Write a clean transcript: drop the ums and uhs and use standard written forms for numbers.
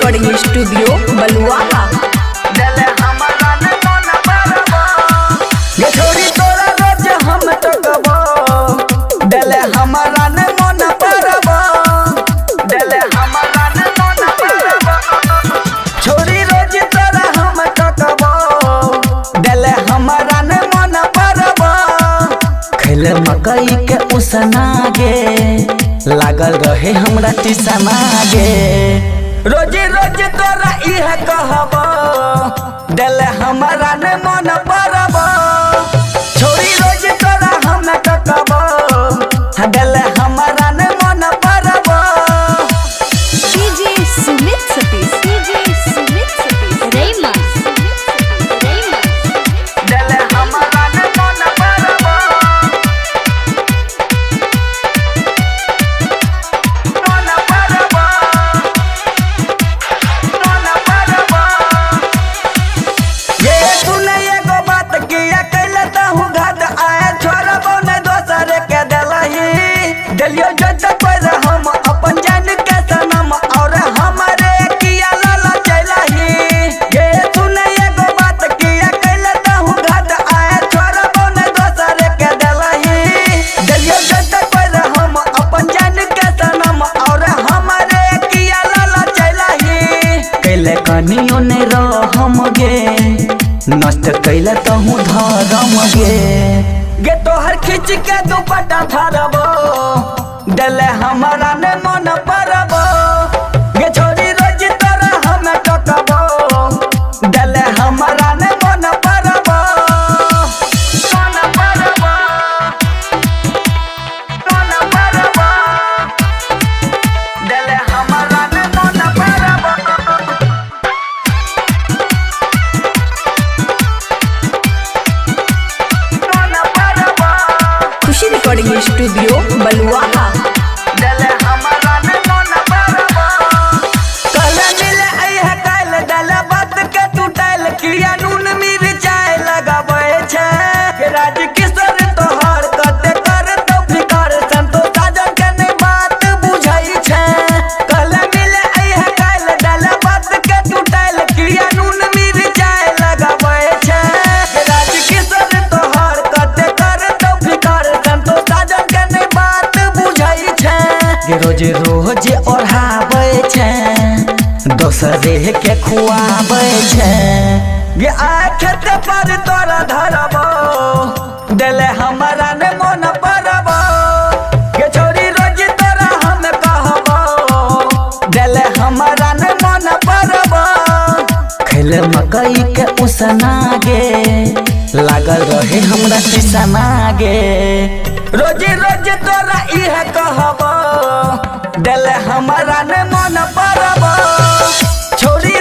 Recording studio बलुआहा। छोरी तोरा रोज हम टकबो देले हमारा ने मन परबो देले हमारा ने मन परबो छोरी रोज तोरा हम टकबो देले हमारा ने मन परबो खेले मकई के उसना गे लागल रहे हमरा टिसना गे रोज रोज तोरा इह कहबो देले हमारा ने मन परबो छोरी रोज तोरा हम टकबो देले हमारा ने मन परबो डीजे सुमित सतीश रेमा देले हमारा ने मन परबो मन परबो मन परबो ये सुने एगो बात किया कैले तहु घाट आए छोड़बो ने दोसर के देलही देलियो जत पर हम अपन जान के सनम और हमारे किया लाला चलही ये सुने एगो बात किया कैले तहु घाट आए छोड़बो ने दोसर के देलही देलियो जत पर हम अपन जान के सनम और हमारे किया लाला चलही कैले कनियो ने रहम गे नष्ट कैले तहु धरम गे तोहर खींच के दुपट्टा धरबो देले हमारा ने मन परबो गे छोरी रोज तोरा हम टकबो देले हमारा ने मन परबो मन परबो मन परबो देले हमारा ने मन परबो खुशी रिकॉर्डिंग स्टूडियो बलुआहा। देले हमारा ने मन परबो कहले मिले आइह काल देले बात के टूटल किया नून मिर्चाई लगाबै छै राज किशोर तोहर कते कर तो फिकर संतोष साजन के ने बात बुझै छै कहले मिले आइह काल देले बात के टूटल किया नून मिर्चाई लगाबै छै राज किशोर तोहर कते कर तो फिकर संतोष साजन के ने बात बुझै छै रोज रोज ओढ़ाबै छै दोसरे के खुआबै छै गे आखत पर तोरा धरबो देले हमारा ने मन परबो गे छोरी रोज तोरा हम कहबो देले हमारा ने मन परबो खेले मकई के उसना गे लागल रहे हमरा टिसना गे रोज रोज तोरा इह कहबो देले हमारा ने मन परबो छोरी